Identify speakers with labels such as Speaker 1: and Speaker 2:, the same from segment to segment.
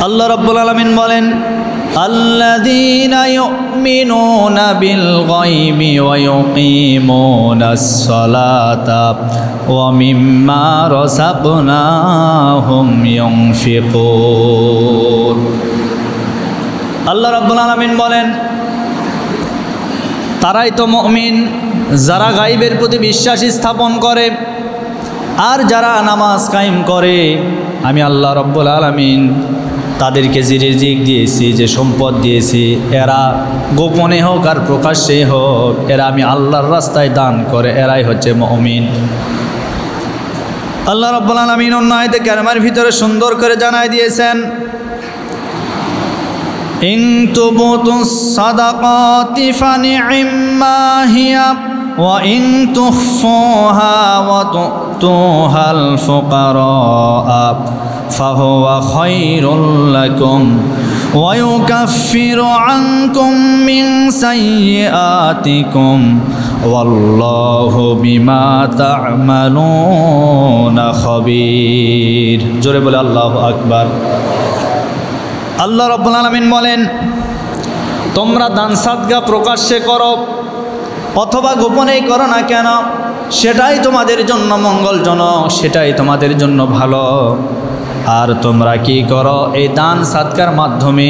Speaker 1: আল্লাহ রাব্বুল আলামিন বলেন, আল্লাযীনা ইউমিনুনা বিল গায়বি ওয়া ইউকিমুনাস সালাতা ওয়া মিম্মা রাযাকনাহুম ইউনফিকুন। আল্লাহ রাব্বুল আলামিন বলেন, তারাই তো মুমিন যারা গায়বের প্রতি বিশ্বাস স্থাপন করে আর যারা নামাজ কায়েম করে। আমি আল্লাহ রাব্বুল আলামিন তাদেরকে যে রিজিক দিয়েছি, যে সম্পদ দিয়েছি, এরা গোপনে হোক আর প্রকাশ্যে হোক, এরা আমি আল্লাহর রাস্তায় দান করে, এরাই হচ্ছে মুমিন। আল্লাহ রাব্বুল আলামিন অন্য আয়াতে কারিমার ভিতরে সুন্দর করে জানাই দিয়েছেন, ইন তুবতুস সাদাকাতি ফানি'ম্মা হিয়া ওয়া ইন তুখফুহা ওয়া তু'তুহাল ফুকারা ফাহুয়া খায়রুল লাকুম ওয়া ইউকাফিরু আনকুম মিন সাইয়্যাতিকুম ওয়াল্লাহু বিমা তা'মালুনা খাবীর। জোরে বলে আল্লাহু আকবার। আল্লাহ রাব্বুল আলামিন বলেন, তোমরা দান সাদকা প্রকাশ্যে করো অথবা গোপনেই করো না কেন, সেটাই তোমাদের জন্য মঙ্গলজনক, সেটাই তোমাদের জন্য ভালো। আর তোমরা কি করো, এই দান সাদকার মাধ্যমে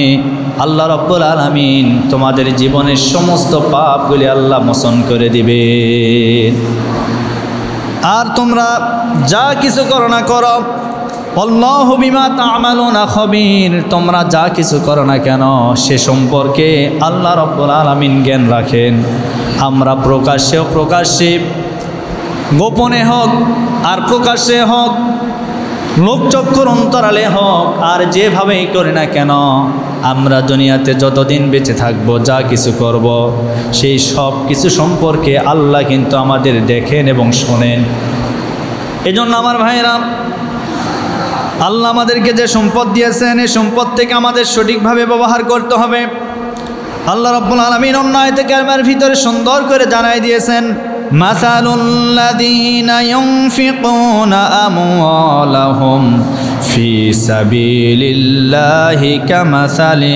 Speaker 1: আল্লাহ রাব্বুল আলামিন তোমাদের জীবনের সমস্ত পাপগুলি আল্লাহ মোচন করে দিবে। আর তোমরা যা কিছু করো না করো, আল্লাহু বিমা তা'মালুনা খাবীর, তোমরা যা কিছু করো না কেন সে সম্পর্কে আল্লাহ রাব্বুল আলামিন জ্ঞান রাখেন। আমরা প্রকাশ্যে গোপনে হোক আর প্রকাশ্যে হোক, লোকচক্ষুর অন্তরালে হোক, আর যেভাবেই করি না কেন, আমরা দুনিয়াতে যতদিন বেঁচে থাকবো যা কিছু করব সেই সব কিছু সম্পর্কে আল্লাহ কিন্তু আমাদের দেখেন এবং শোনেন। এজন্য আমার ভাইরা, আল্লাহ আমাদেরকে যে সম্পদ দিয়েছেন এই সম্পদ থেকে আমাদের সঠিকভাবে ব্যবহার করতে হবে। আল্লাহ রাব্বুল আলামিন অন্য আয়াতে কারিমার ভিতরে সুন্দর করে জানাই দিয়েছেন, মাসালুল্লাযীনা ইউনফিকুনা আমওয়ালাহুম ফি সাবিলিল্লাহি কামাসালি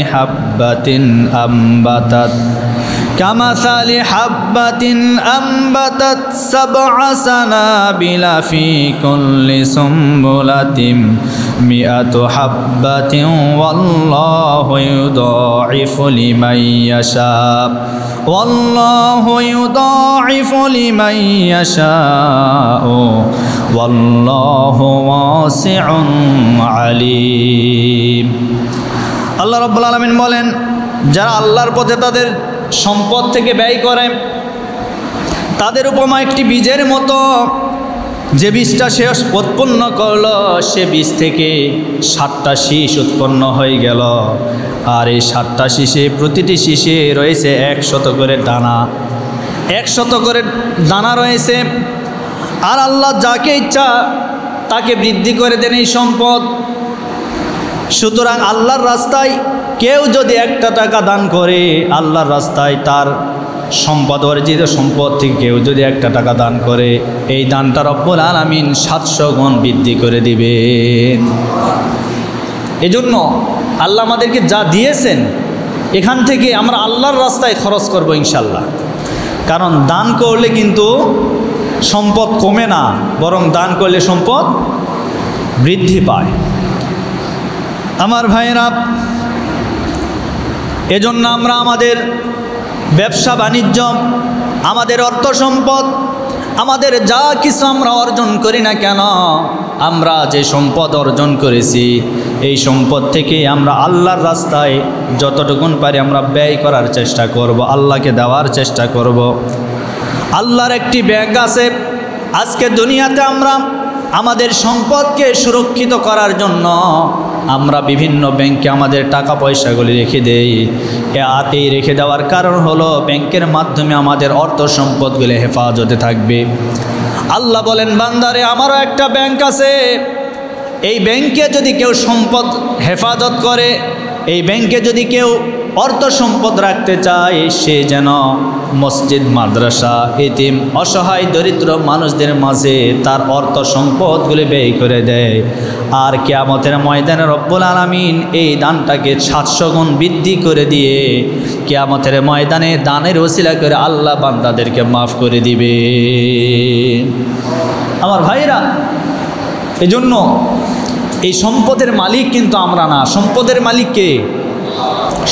Speaker 1: হাব্বাতিন আম্বাতাত সাবআ সানাবিলা ফি কুল্লি সুম্বুলাতিন মিআতু হাব্বাতিন ওয়াল্লাহু ইউদাঈফু লিমান ইয়াশা ওয়াল্লাহু ইউদাঈফু লিমান ইয়াশাউ ওয়াল্লাহু ওয়াসিউন আলীম। আল্লাহ রাব্বুল আলামিন বলেন, যারা আল্লাহর পথে তাদের সম্পদ থেকে ব্যয় করে তাদের উপমা একটি বীজের মতো। যে বীজটা সে উৎপন্ন করলো সে বীজ থেকে 7টা শীষ উৎপন্ন হয়ে গেল, আর এই 7টা শীষে প্রতিটি শীষে রয়েছে 100 করে দানা, 100 করে দানা রয়েছে। আর আল্লাহ যাকে ইচ্ছা তাকে বৃদ্ধি করে দেন এই সম্পদ। সুতরাং আল্লাহর রাস্তায় কেউ যদি 1 টাকা দান করে, আল্লাহর রাস্তায় তার সম্পদ, অর্জিত সম্পদ থেকে কেউ যদি 1 টাকা দান করে, এই দানটা রব্বুল আলামিন 700 গুণ বৃদ্ধি করে দিবেন। এজন্য আল্লাহ আমাদেরকে যা দিয়েছেন এখান থেকে আমরা আল্লাহর রাস্তায় খরচ করব ইনশাল্লাহ। কারণ দান করলে কিন্তু সম্পদ কমে না, বরং দান করলে সম্পদ বৃদ্ধি পায়। আমার ভাইয়েরা, এজন্য আমরা আমাদের ব্যবসা বাণিজ্য, আমাদের অর্থ সম্পদ, আমাদের যা কিছু আমরা অর্জন করি না কেন, আমরা যে সম্পদ অর্জন করেছি এই সম্পদ থেকে আমরা আল্লাহর রাস্তায় যতটুকুন পারি আমরা ব্যয় করার চেষ্টা করব, আল্লাহকে দেওয়ার চেষ্টা করব। আল্লাহর একটি ব্যাংক আছে। আজকে দুনিয়াতে আমরা আমাদের সম্পদকে সুরক্ষিত করার জন্য আমরা বিভিন্ন ব্যাংকে আমাদের টাকা পয়সাগুলি রেখে দেই। আর এই রেখে দেওয়ার কারণ হলো ব্যাংকের মাধ্যমে আমাদের অর্থ সম্পদগুলি হেফাজতে থাকবে। আল্লাহ বলেন, বান্দারে আমারও একটা ব্যাংক আছে, এই ব্যাংকে যদি কেউ সম্পদ হেফাজত করে, এই ব্যাংকে যদি কেউ অর্থ সম্পদ রাখতে চায় সে যেন মসজিদ, মাদ্রাসা, এতিম, অসহায় দরিদ্র মানুষদের মাঝে তার অর্থ সম্পদগুলি ব্যয় করে দেয়। আর কিয়ামতের ময়দানে রব্বুল আলামিন এই দানটাকে 700 গুণ বৃদ্ধি করে দিয়ে কিয়ামতের ময়দানে দানের ওসিলা করে আল্লাহ বান্দাদেরকে মাফ করে দিবে। আমার ভাইরা, এজন্য এই সম্পদের মালিক কিন্তু আমরা না, সম্পদের মালিক কে?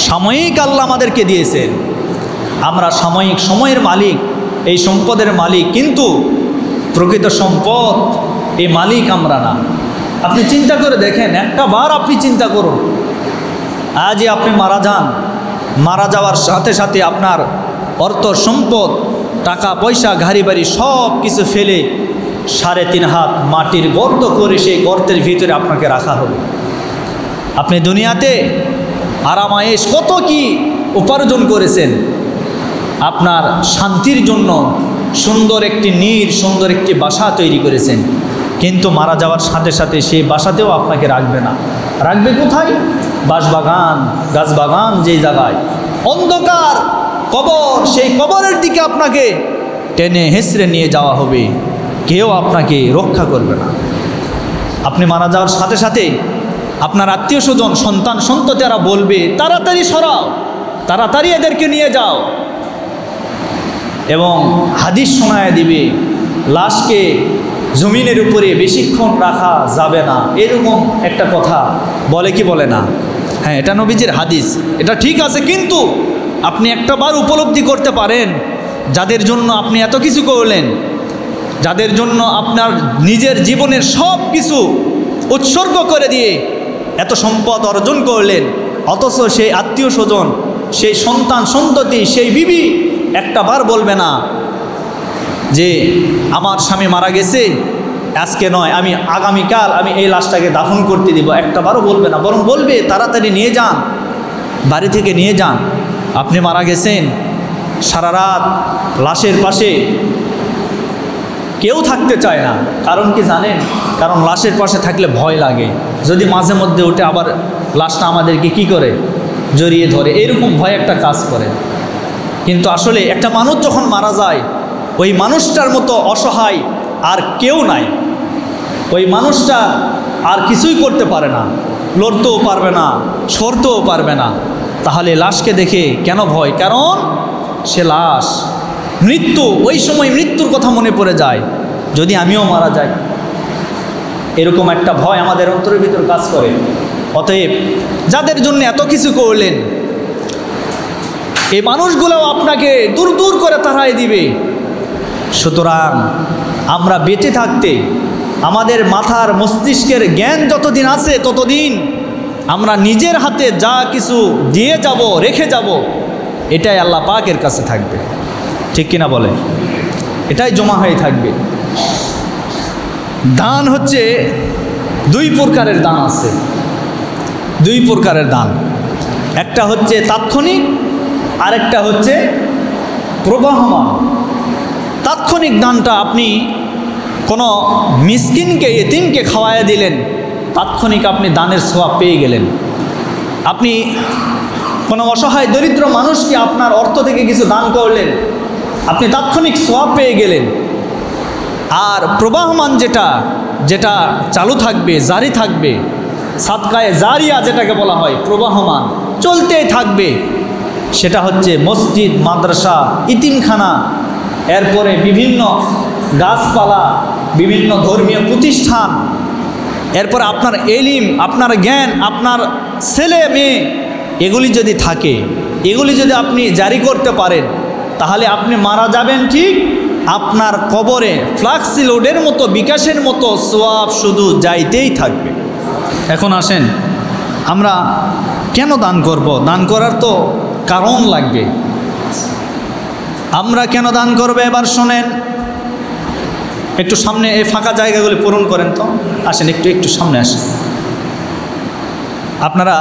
Speaker 1: সাময়িক আল্লাহ আমাদেরকে দিয়েছেন, আমরা সাময়িক সময়ের মালিক, এই সম্পদের মালিক, কিন্তু প্রকৃত সম্পদ এই মালিক আমরা না। আপনি চিন্তা করে দেখেন, একটা বার আপনি চিন্তা করুন, আজই আপনি মারা যান, মারা যাওয়ার সাথে সাথে আপনার অর্থ সম্পদ, টাকা পয়সা, গাড়ি বাড়ি সব কিছু ফেলে 3.5 হাত মাটির গর্ত করে সেই গর্তের ভিতরে আপনাকে রাখা হবে। আপনি দুনিয়াতে আরামায়েশ কত কি উপার্জন করেছেন, আপনার শান্তির জন্য সুন্দর একটি সুন্দর একটি বাসা তৈরি করেছেন, কিন্তু মারা যাওয়ার সাথে সাথে সেই বাসাতেও আপনাকে রাখবে না। রাখবে কোথায়? বাঁশবাগান, গাছবাগান, যেই জায়গায় অন্ধকার কবর, সেই কবরের দিকে আপনাকে টেনে হেঁচড়ে নিয়ে যাওয়া হবে, কেউ আপনাকে রক্ষা করবে না। আপনি মারা যাওয়ার সাথে সাথে আপনার আত্মীয় স্বজন, সন্তান সন্ততিরা বলবে, তাড়াতাড়ি সরাও, তাড়াতাড়ি এদেরকে নিয়ে যাও, এবং হাদিস শোনায় দিবে, লাশকে জমিনের উপরে বেশিক্ষণ রাখা যাবে না, এরকম একটা কথা বলে কি বলে না? হ্যাঁ, এটা নবীজির হাদিস, এটা ঠিক আছে। কিন্তু আপনি একটাবার উপলব্ধি করতে পারেন, যাদের জন্য আপনি এত কিছু করলেন, যাদের জন্য আপনার নিজের জীবনের সব কিছু উৎসর্গ করে দিয়ে এত সম্পদ অর্জন করলেন, অথচ সেই আত্মীয় স্বজন, সেই সন্তান সন্ততি, সেই বিবি একটাবার বলবে না যে আমার স্বামী মারা গেছে, আজকে নয়, আমি আগামীকাল আমি এই লাশটাকে দাফন করতে দিব, একটাবারও বলবে না। বরং বলবে, তাড়াতাড়ি নিয়ে যান, বাড়ি থেকে নিয়ে যান। আপনি মারা গেছেন, সারা রাত লাশের পাশে কেউ থাকতে চায় না। কারণ কি জানেন? কারণ লাশের পাশে থাকলে ভয় লাগে, যদি মাঝে মধ্যে উঠে আবার লাশটা আমাদেরকে কি করে, জড়িয়ে ধরে, এরকম ভয় একটা কাজ করে। কিন্তু আসলে একটা মানুষ যখন মারা যায়, ওই মানুষটার মতো অসহায় আর কেউ নাই। ওই মানুষটা আর কিছুই করতে পারে না, লড়তেও পারবে না, সরতেও পারবে না। তাহলে লাশকে দেখে কেন ভয়? কারণ সে লাশ, মৃত্যু, ওই সময় মৃত্যুর কথা মনে পড়ে যায়, যদি আমিও মারা যাই, এরকম একটা ভয় আমাদের অন্তরের ভিতর কাজ করে। অতএব যাদের জন্য এত কিছু করলেন, এই মানুষগুলোও আপনাকে দূর দূর করে তাড়াই দিবে। সুতরাং আমরা বেঁচে থাকতে আমাদের মাথার মস্তিষ্কের জ্ঞান যতদিন আছে, ততদিন আমরা নিজের হাতে যা কিছু দিয়ে যাব, রেখে যাব, এটাই আল্লাহ পাকের কাছে থাকবে। ঠিক কিনা বলে? এটাই জমা হয়ে থাকবে। দান হচ্ছে 2 প্রকারের দান আছে, 2 প্রকারের দান। একটা হচ্ছে তাৎক্ষণিক, আর একটা হচ্ছে প্রবাহমান। তাৎক্ষণিক দানটা আপনি কোনো মিসকিনকে, এতিমকে খাওয়াইয়া দিলেন, তাৎক্ষণিক আপনি দানের সওয়াব পেয়ে গেলেন। আপনি কোনো অসহায় দরিদ্র মানুষকে আপনার অর্থ থেকে কিছু দান করলেন, আপনি তাৎক্ষণিক সওয়াব পেয়ে গেলেন। আর প্রবাহমান যেটা চালু থাকবে, জারি থাকবে, সাদকায়ে জারিয়া যেটাকে বলা হয়, প্রবাহমান, চলতেই থাকবে, সেটা হচ্ছে মসজিদ, মাদ্রাসা, ইতিমখানা, এরপরে বিভিন্ন গাছপালা, বিভিন্ন ধর্মীয় প্রতিষ্ঠান, এরপর আপনার এলিম, আপনার জ্ঞান, আপনার ছেলে মেয়ে, এগুলি যদি থাকে, এগুলি যদি আপনি জারি করতে পারেন, তাহলে আপনি মারা যাবেন ঠিক, আপনার কবরে ফ্লাক্সি লোডের মতো, বিকাশের মতো সওয়াব শুধু যাইতেই থাকবে। এখন আসেন, আমরা কেন দান করব? দান করার তো কারণ লাগবে। আমরা কেন দান করব এবার শোনেন। একটু সামনে এই ফাঁকা জায়গাগুলি পূরণ করেন তো, আসেন একটু সামনে আসেন। আপনারা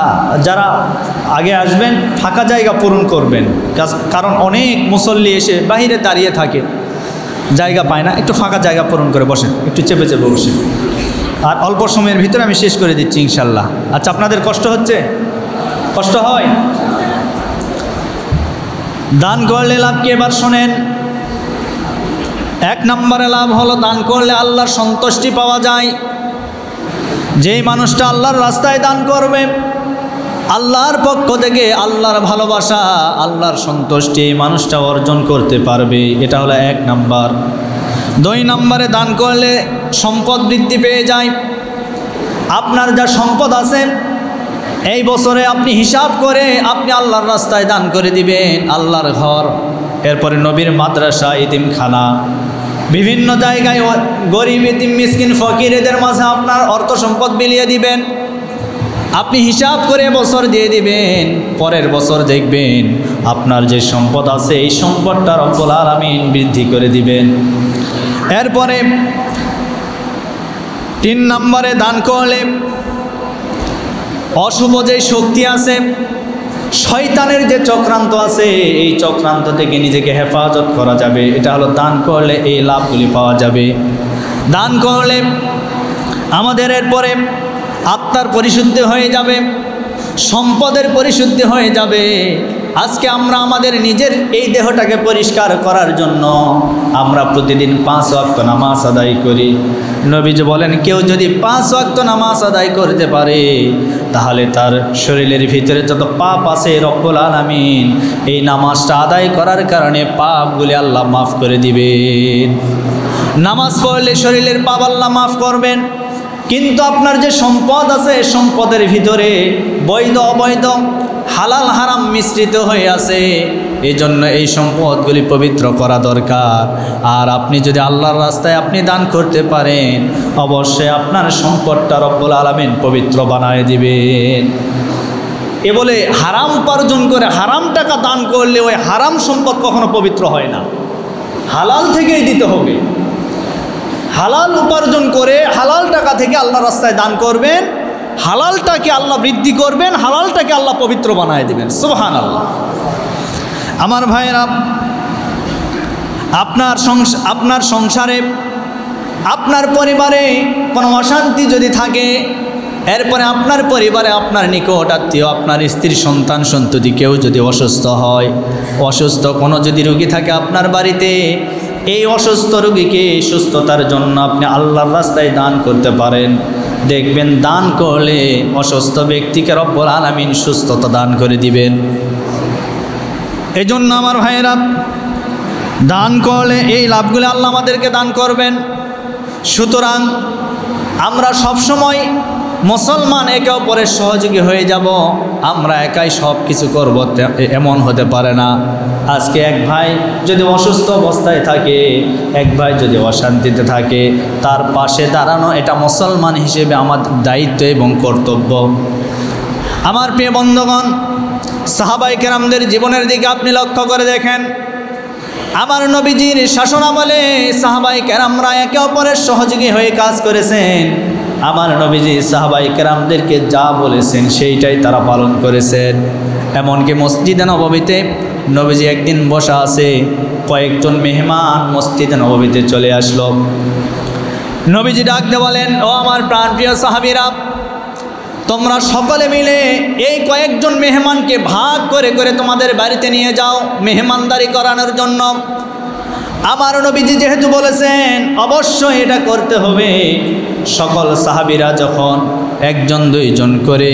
Speaker 1: যারা আগে আসবেন, ফাঁকা জায়গা পূরণ করবেন, কারণ অনেক মুসল্লি এসে বাহিরে দাঁড়িয়ে থাকে, জায়গা পায় না। একটু ফাঁকা জায়গা পূরণ করে বসেন, একটু চেপে বসেন। আর অল্প সময়ের ভিতরে আমি শেষ করে দিচ্ছি ইনশাল্লাহ। আচ্ছা, আপনাদের কষ্ট হচ্ছে? কষ্ট হয়? দান করলে লাভ কি এবার শোনেন। এক নম্বরে লাভ হলো দান করলে আল্লাহর সন্তুষ্টি পাওয়া যায়। যেই মানুষটা আল্লাহর রাস্তায় দান করবে, আল্লাহর পক্ষ থেকে আল্লাহর ভালোবাসা, আল্লাহর সন্তুষ্টি এই মানুষটা অর্জন করতে পারবে। এটা হলো এক নাম্বার। দুই নম্বরে দান করলে সম্পদ বৃদ্ধি পেয়ে যায়। আপনার যা সম্পদ আছে এই বছরে আপনি হিসাব করে আপনি আল্লাহর রাস্তায় দান করে দিবেন, আল্লাহর ঘর, এরপরে নবীর মাদ্রাসা, ইতিমখানা, বিভিন্ন জায়গায় গরিব ইতিম মিসকিন ফকির এদের মাঝে আপনার অর্থ সম্পদ বিলিয়ে দিবেন। আপনি হিসাব করে বছর দিয়ে দিবেন, পরের বছর দেখবেন আপনার যে সম্পদ আছে এই সম্পদটা রব্বুল আলামিন বৃদ্ধি করে দিবেন। এরপরে 3 নম্বরে দান করলে অশুভ যে শক্তি আছে, শয়তানের যে চক্রান্ত আছে এই চক্রান্ত থেকে নিজেকে হেফাজত করা যাবে। এটা হলো দান করলে এই লাভগুলি পাওয়া যাবে। দান করলে আমাদের এরপরে আত্মার পরিশুদ্ধি হয়ে যাবে, সম্পদের পরিশুদ্ধি হয়ে যাবে। আজকে আমরা আমাদের নিজের এই দেহটাকে পরিষ্কার করার জন্য আমরা প্রতিদিন 5 ওয়াক্ত নামাজ আদায় করি। নবীজি বলেন কেউ যদি 5 ওয়াক্ত নামাজ আদায় করতে পারে তাহলে তার শরীরের ভিতরে যত পাপ আছে রব্বুল আলামিন এই নামাজটা আদায় করার কারণে পাপগুলি আল্লাহ মাফ করে দিবেন। নামাজ পড়লে শরীরের পাপ আল্লাহ মাফ করবেন। কিন্তু আপনার যে সম্পদ আছে সম্পদের ভিতরে বৈধ অবৈধ হালাল হারাম মিশ্রিত হয়ে আছে, এই জন্য এই সম্পদগুলি পবিত্র করা দরকার। আর আপনি যদি আল্লাহর রাস্তায় আপনি দান করতে পারেন অবশ্যই আপনার সম্পদটা রব্বুল আলামিন পবিত্র বানায় দিবেন। এ বলে হারাম উপার্জন করে হারাম টাকা দান করলে ওই হারাম সম্পদ কখনো পবিত্র হয় না। হালাল থেকেই দিতে হবে। হালাল উপার্জন করে হালাল টাকা থেকে আল্লাহর রাস্তায় দান করবেন, হালালটাকে আল্লাহ বৃদ্ধি করবেন, হালালটাকে আল্লাহ পবিত্র বানায় দিবেন। সুবহানাল্লাহ। আমার ভাইয়েরা, আপনার সংসারে আপনার পরিবারে কোনো অশান্তি যদি থাকে, এরপরে আপনার পরিবারে আপনার নিকট আত্মীয়, আপনার স্ত্রী, সন্তান, সন্ততি কেউ যদি অসুস্থ হয়, অসুস্থ কোনো যদি রোগী থাকে আপনার বাড়িতে, এই অসুস্থ রোগীকে সুস্থতার জন্য আপনি আল্লাহর রাস্তায় দান করতে পারেন। দেখবেন দান করলে অসুস্থ ব্যক্তিকে রব্বুল আলামিন সুস্থতা দান করে দিবেন। এজন্য আমার ভাইয়েরা, দান করলে এই লাভগুলো আল্লাহ আমাদেরকে দান করবেন। সুতরাং আমরা সবসময় মুসলমান একে অপরের সহযোগী হয়ে যাব। আমরা একাই সব কিছু করব এমন হতে পারে না। আজকে এক ভাই যদি অসুস্থ অবস্থায় থাকে, এক ভাই যদি অশান্তিতে থাকে, তার পাশে দাঁড়ানো এটা মুসলমান হিসেবে আমাদের দায়িত্ব এবং কর্তব্য। আমার প্রিয় বন্ধুগণ, সাহাবায়ে কেরামদের জীবনের দিকে আপনি লক্ষ্য করে দেখেন। আমার নবীজির শাসনামলে সাহাবায়ে কেরামরা একে অপরের সহযোগী হয়ে কাজ করেছেন। আমার নবীজি সাহাবায়ে কেরামদেরকে যা বলেছেন সেইটাই তারা পালন করেছেন। এমনকি মসজিদে নববীতে নবীজি একদিন বসা আছে, কয়েকজন মেহমান মসজিদে নববীতে চলে আসলো। নবীজি ডাকতে বলেন, ও আমার প্রাণপ্রিয় সাহাবীরা, তোমরা সকলে মিলে এই কয়েকজন মেহমানকে ভাগ করে করে তোমাদের বাড়িতে নিয়ে যাও মেহমানদারি করানোর জন্য। আমার নবীজি যেহেতু বলেছেন অবশ্যই এটা করতে হবে, সকল সাহাবীরা যখন 1-2 করে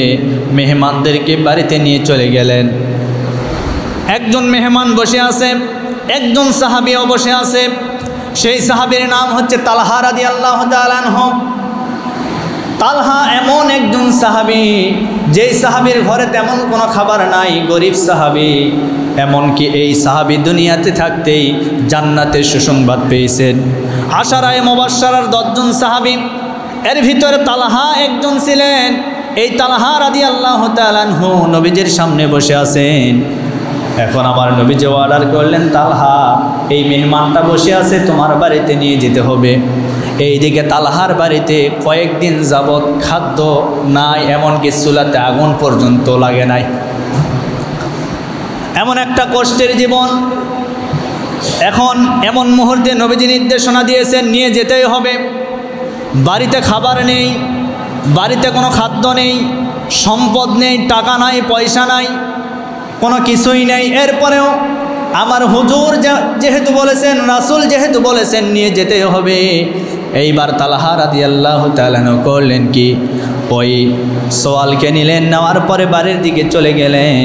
Speaker 1: মেহমানদেরকে বাড়িতে নিয়ে চলে গেলেন। একজন মেহমান বসে আছে, একজন সাহাবীও বসে আছে। সেই সাহাবীর নাম হচ্ছে তালহা রাদিয়াল্লাহু তাআলা আনহু। তালহা এমন একজন সাহাবী, যেই সাহাবীর ঘরে তেমন কোনো খাবার নাই, গরিব সাহাবী। এমনকি এই সাহাবী দুনিয়াতে থাকতেই জান্নাতের সুসংবাদ পেয়েছেন। আশারায়ে মুবাশশারার 10 জন সাহাবী, এর ভিতরে তালহা একজন ছিলেন। এই তালহা রাদিয়াল্লাহু তাআলা আনহু নবীজির সামনে বসে আছেন। এখন আমার নবীজি অর্ডার করলেন, তালহা এই মেহমানটা বসে আছে, তোমার বাড়িতে নিয়ে যেতে হবে। এইদিকে তালহার বাড়িতে কয়েকদিন যাবৎ খাদ্য নাই, এমনকি চুলাতে আগুন পর্যন্ত লাগে নাই। এমন একটা কষ্টের জীবন। এখন এমন মুহূর্তে নবীজি নির্দেশনা দিয়েছেন নিয়ে যেতেই হবে। বাড়িতে খাবার নেই, বাড়িতে কোনো খাদ্য নেই, সম্পদ নেই, টাকা নাই, পয়সা নাই, কোনো কিছুই নেই। এরপরেও আমার হুজুর যেহেতু বলেছেন, রাসূল যেহেতু বলেছেন নিয়ে যেতে হবে। এইবার তালহা রাদিয়াল্লাহু তাআলা করলেন কি, ওই সোয়ালকে নিলেন, নেওয়ার পরে বাড়ির দিকে চলে গেলেন।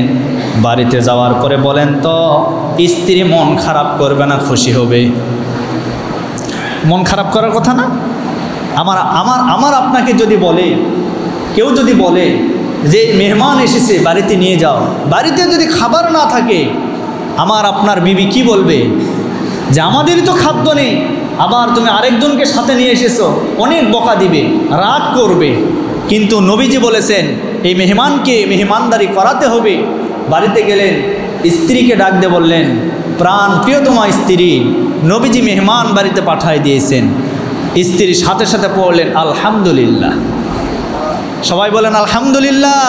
Speaker 1: বাড়িতে যাওয়ার পরে বলেন তো স্ত্রী মন খারাপ করবে না খুশি হবে? মন খারাপ করার কথা না? আমার আপনাকে যদি বলে, কেউ যদি বলে যে মেহমান এসেছে বাড়িতে নিয়ে যাও, বাড়িতে যদি খাবার না থাকে আমার আপনার বিবি কি বলবে? যে আমাদেরই তো খাদ্য নেই, আবার তুমি আরেকজনকে সাথে নিয়ে এসেছো, অনেক বকা দিবে, রাগ করবে। কিন্তু নবীজি বলেছেন এই মেহমানকে মেহমানদারি করাতে হবে। বাড়িতে গেলেন, স্ত্রীকে ডাক দিয়ে বললেন, প্রাণ প্রিয়তমা স্ত্রী, নবীজি মেহমান বাড়িতে পাঠায় দিয়েছেন। স্ত্রীর সাথে সাথে পড়লেন আলহামদুলিল্লাহ। সবাই বলেন আলহামদুলিল্লাহ।